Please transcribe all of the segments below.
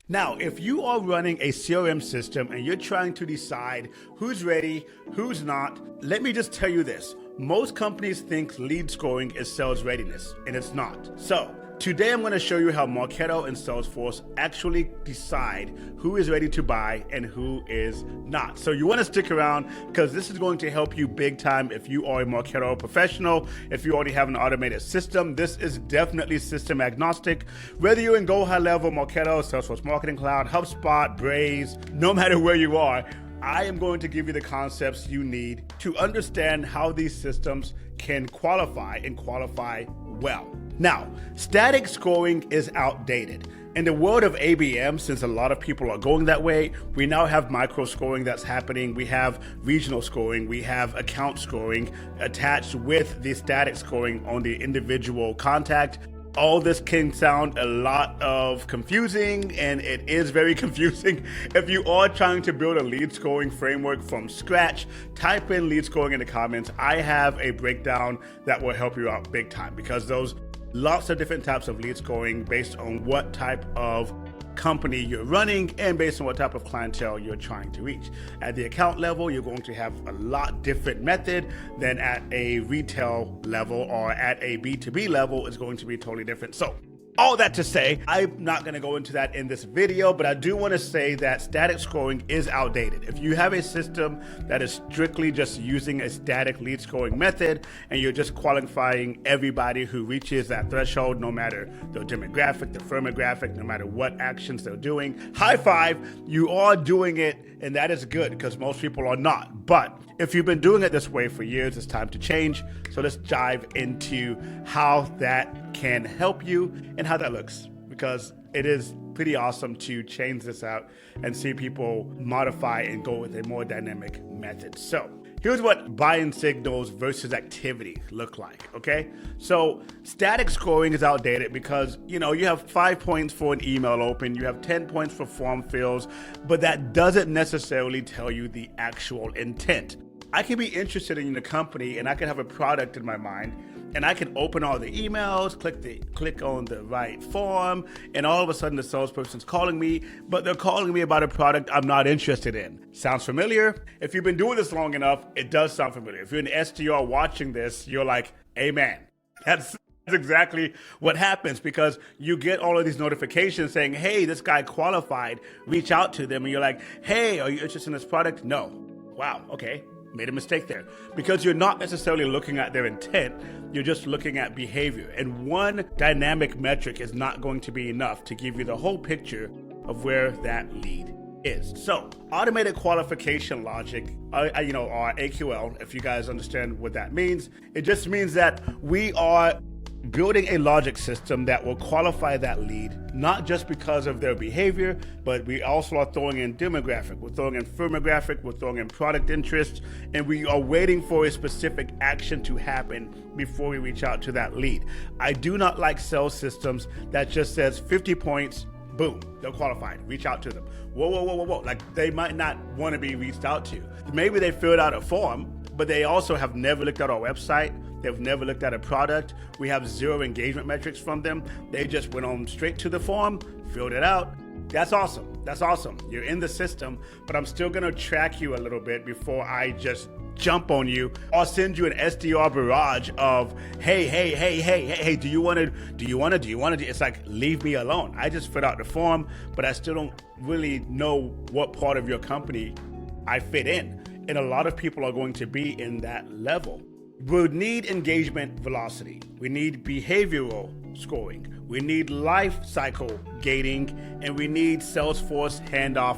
Now, if you are running a CRM system and you're trying to decide who's ready, who's not, let me just tell you this. Most companies think lead scoring is sales readiness, and it's not. So, today I'm going to show you how Marketo and Salesforce actually decide who is ready to buy and who is not. So you want to stick around because this is going to help you big time if you are a Marketo professional. If you already have an automated system, this is definitely system agnostic. Whether you're in Go High Level, Marketo, Salesforce Marketing Cloud, HubSpot, Braze, no matter where you are, I am going to give you the concepts you need to understand how these systems can qualify and qualify well. Now, static scoring is outdated. In the world of ABM, since a lot of people are going that way, we now have micro scoring that's happening. We have regional scoring. We have account scoring attached with the static scoring on the individual contact. All this can sound a lot of confusing, and it is very confusing. If you are trying to build a lead scoring framework from scratch, type in lead scoring in the comments. I have a breakdown that will help you out big time because those lots of different types of lead scoring based on what type of company you're running and based on what type of clientele you're trying to reach. At the account level, you're going to have a lot different method than at a retail level, or at a B2B level is going to be totally different. So all that to say, I'm not going to go into that in this video, but I do want to say that static scoring is outdated. If you have a system that is strictly just using a static lead scoring method and you're just qualifying everybody who reaches that threshold, no matter their demographic, their firmographic, no matter what actions they're doing, high five, you are doing it, and that is good because most people are not. But if you've been doing it this way for years, it's time to change. So let's dive into how that can help you and how that looks, because it is pretty awesome to change this out and see people modify and go with a more dynamic method. So here's what buying signals versus activity look like, okay? So static scoring is outdated because, you have 5 points for an email open, you have 10 points for form fills, but that doesn't necessarily tell you the actual intent. I can be interested in the company and I can have a product in my mind, and I can open all the emails, click on the right form, and all of a sudden the salesperson's calling me, but they're calling me about a product I'm not interested in. Sounds familiar? If you've been doing this long enough, it does sound familiar. If you're an SDR watching this, you're like, amen. That's exactly what happens, because you get all of these notifications saying, hey, this guy qualified, reach out to them, and you're like, hey, are you interested in this product? No. Wow, okay. Made a mistake there, because you're not necessarily looking at their intent, you're just looking at behavior. And one dynamic metric is not going to be enough to give you the whole picture of where that lead is. So automated qualification logic, or AQL, if you guys understand what that means, it just means that we are building a logic system that will qualify that lead, not just because of their behavior, but we also are throwing in demographic, we're throwing in firmographic, we're throwing in product interest, and we are waiting for a specific action to happen before we reach out to that lead. I do not like sales systems that just says 50 points, boom, they're qualified, reach out to them. Whoa. Like, they might not want to be reached out to. Maybe they filled out a form, but they also have never looked at our website. They've never looked at a product. We have 0 engagement metrics from them. They just went on straight to the form, filled it out. That's awesome. That's awesome. You're in the system, but I'm still gonna track you a little bit before I just jump on you or send you an SDR barrage of, hey, do you wanna, it's like, leave me alone. I just filled out the form, but I still don't really know what part of your company I fit in. And a lot of people are going to be in that level. We need engagement velocity. We need behavioral scoring. We need lifecycle gating, and we need Salesforce handoff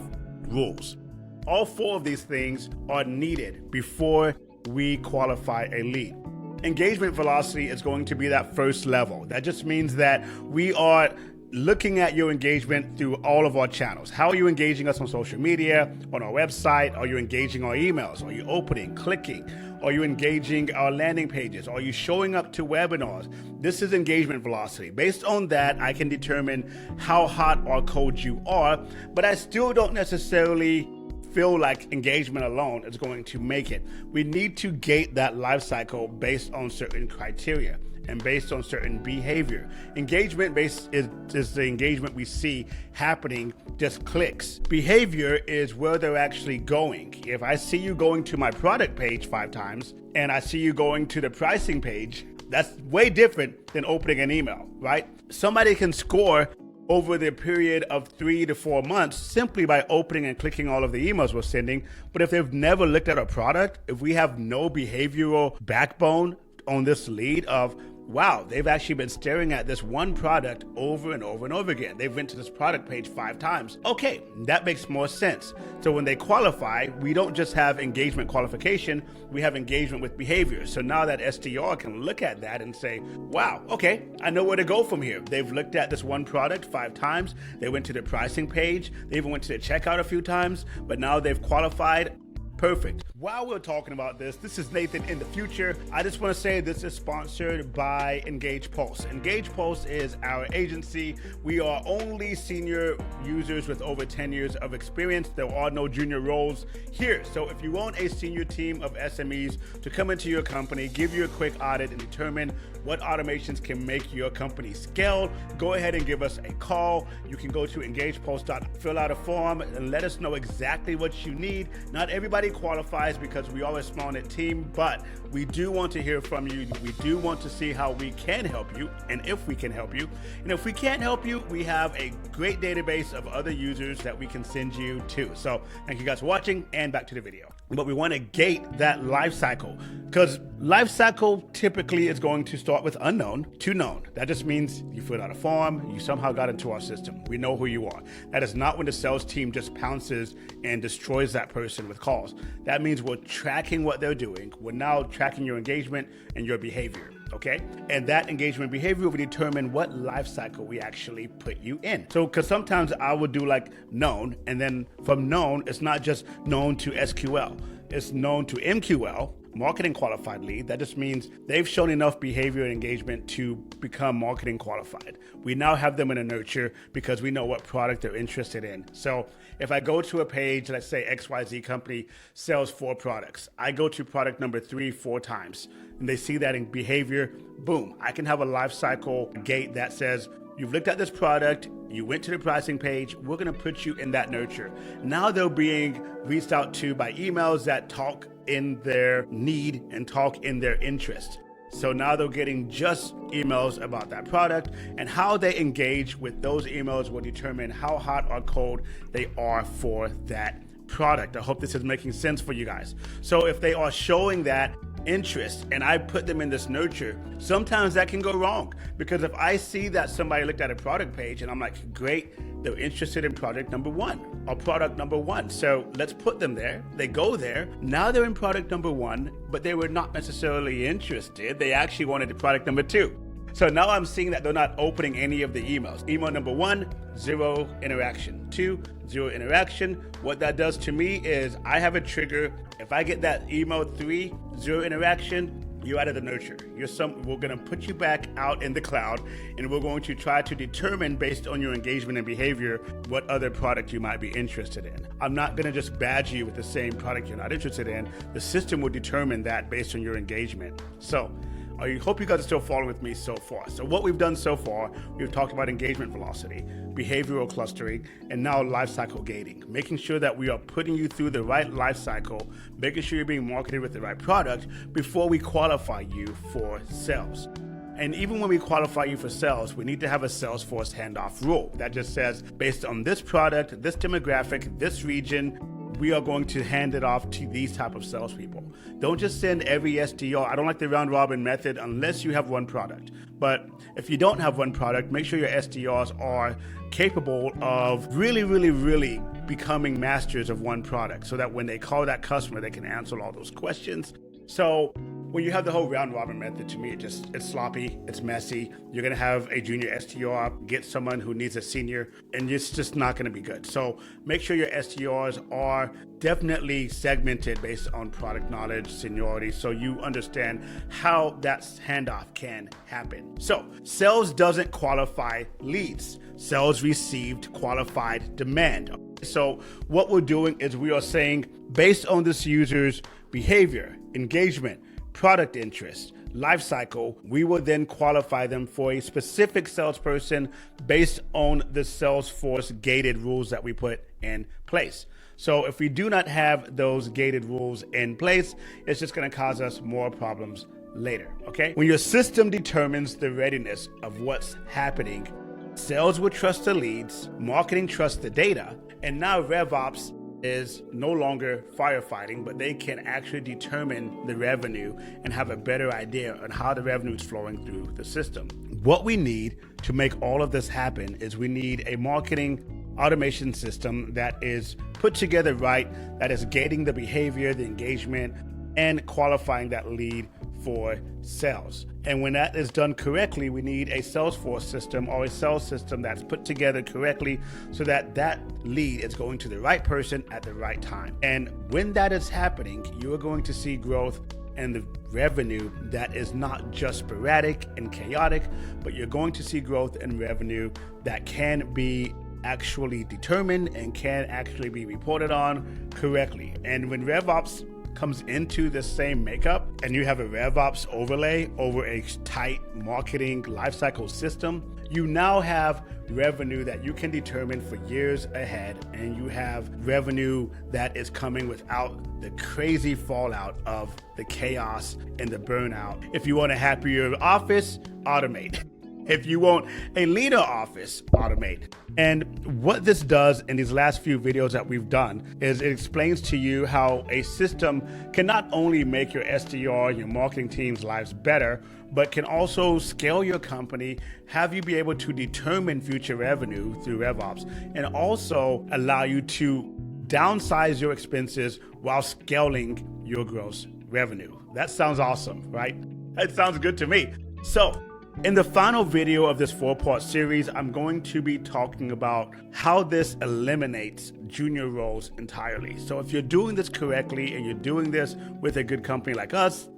rules. All 4 of these things are needed before we qualify a lead. Engagement velocity is going to be that first level. That just means that we are looking at your engagement through all of our channels. How are you engaging us on social media, on our website? Are you engaging our emails? Are you opening, clicking? Are you engaging our landing pages? Are you showing up to webinars? This is engagement velocity. Based on that, I can determine how hot or cold you are, but I still don't necessarily feel like engagement alone is going to make it. We need to gate that life cycle based on certain criteria and based on certain behavior. Engagement based is the engagement we see happening, just clicks. Behavior is where they're actually going. If I see you going to my product page 5 times and I see you going to the pricing page, that's way different than opening an email, right? Somebody can score over the period of 3 to 4 months simply by opening and clicking all of the emails we're sending. But if they've never looked at our product, if we have no behavioral backbone on this lead of, wow, they've actually been staring at this one product over and over and over again. They've went to this product page 5 times. Okay, that makes more sense. So when they qualify, we don't just have engagement qualification, we have engagement with behavior. So now that SDR can look at that and say, wow, okay, I know where to go from here. They've looked at this one product 5 times. They went to the pricing page. They even went to the checkout a few times, but now they've qualified. Perfect. While we're talking about this is Nathan in the future. I just want to say this is sponsored by Engage Pulse. Engage Pulse is our agency. We are only senior users with over 10 years of experience. There are no junior roles here. So if you want a senior team of SMEs to come into your company, give you a quick audit and determine what automations can make your company scale, go ahead and give us a call. You can go to engagepulse.com, fill out a form, and let us know exactly what you need. Not everybody qualifies because we are a small knit team, but we do want to hear from you. We do want to see how we can help you and if we can help you. And if we can't help you, we have a great database of other users that we can send you to. So thank you guys for watching, and back to the video. But we want to gate that life cycle, because life cycle typically is going to start with unknown to known. That just means you filled out a form, you somehow got into our system. We know who you are. That is not when the sales team just pounces and destroys that person with calls. That means we're tracking what they're doing. We're now tracking your engagement and your behavior. Okay, and that engagement behavior will determine what life cycle we actually put you in. So, because sometimes I would do like known, and then from known, it's not just known to SQL, it's known to MQL, marketing qualified lead. That just means they've shown enough behavior and engagement to become marketing qualified. We now have them in a nurture because we know what product they're interested in. So if I go to a page, let's say XYZ company sells 4 products, I go to product number 3 4 times, and they see that in behavior, boom, I can have a life cycle gate that says, you've looked at this product, you went to the pricing page, we're gonna put you in that nurture. Now they're being reached out to by emails that talk in their need and talk in their interest. So now they're getting just emails about that product, and how they engage with those emails will determine how hot or cold they are for that product. I hope this is making sense for you guys. So if they are showing that interest and I put them in this nurture, sometimes that can go wrong, because if I see that somebody looked at a product page and I'm like, great, they're interested in product number 1 or product number 1, so let's put them there. They go there, now they're in product number 1, but they were not necessarily interested. They actually wanted the product number 2. So now I'm seeing that they're not opening any of the emails. Email number 1, 0 interaction. 2, 0 interaction. What that does to me is I have a trigger. If I get that email 3, 0 interaction, you're out of the nurture. We're gonna put you back out in the cloud, and we're going to try to determine based on your engagement and behavior what other product you might be interested in. I'm not gonna just badge you with the same product you're not interested in. The system will determine that based on your engagement. So I hope you guys are still following with me so far. So what we've done so far, we've talked about engagement velocity, behavioral clustering, and now lifecycle gating, making sure that we are putting you through the right lifecycle, making sure you're being marketed with the right product before we qualify you for sales. And even when we qualify you for sales, we need to have a Salesforce handoff rule that just says, based on this product, this demographic, this region, we are going to hand it off to these type of salespeople. Don't just send every SDR. I don't like the round robin method unless you have one product. But if you don't have one product, make sure your SDRs are capable of really becoming masters of one product, so that when they call that customer, they can answer all those questions. So when you have the whole round robin method, to me, it's sloppy, it's messy. You're gonna have a junior SDR get someone who needs a senior, and it's just not gonna be good. So make sure your SDRs are definitely segmented based on product knowledge, seniority, so you understand how that handoff can happen. So sales doesn't qualify leads. Sales received qualified demand. So what we're doing is we are saying, based on this user's behavior, engagement, product interest, life cycle, we will then qualify them for a specific salesperson based on the Salesforce gated rules that we put in place. So if we do not have those gated rules in place, it's just going to cause us more problems later, okay? When your system determines the readiness of what's happening, sales will trust the leads, marketing trusts the data, and now RevOps is no longer firefighting, but they can actually determine the revenue and have a better idea on how the revenue is flowing through the system. What we need to make all of this happen is we need a marketing automation system that is put together right, that is gating the behavior, the engagement, and qualifying that lead for sales. And when that is done correctly, we need a Salesforce system or a sales system that's put together correctly so that that lead is going to the right person at the right time. And when that is happening, you are going to see growth and the revenue that is not just sporadic and chaotic, but you're going to see growth and revenue that can be actually determined and can actually be reported on correctly. And when RevOps comes into the same makeup and you have a RevOps overlay over a tight marketing lifecycle system, you now have revenue that you can determine for years ahead, and you have revenue that is coming without the crazy fallout of the chaos and the burnout. If you want a happier office, automate. If you want a leaner office, automate. And what this does in these last few videos that we've done is it explains to you how a system can not only make your SDR, your marketing team's lives better, but can also scale your company, have you be able to determine future revenue through RevOps, and also allow you to downsize your expenses while scaling your gross revenue. That sounds awesome, right? That sounds good to me. So, in the final video of this 4-part series, I'm going to be talking about how this eliminates junior roles entirely. So if you're doing this correctly and you're doing this with a good company like us,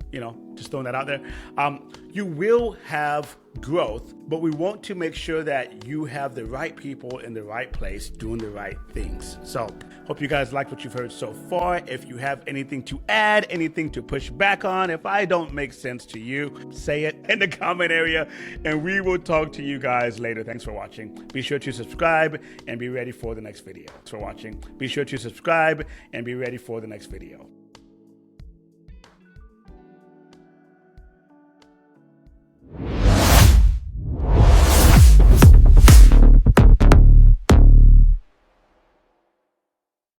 just throwing that out there, you will have growth, but we want to make sure that you have the right people in the right place doing the right things. So hope you guys like what you've heard so far. If you have anything to add, anything to push back on, if I don't make sense to you, say it in the comment area and we will talk to you guys later. Thanks for watching. Be sure to subscribe and be ready for the next video. Thanks for watching. Be sure to subscribe and be ready for the next video.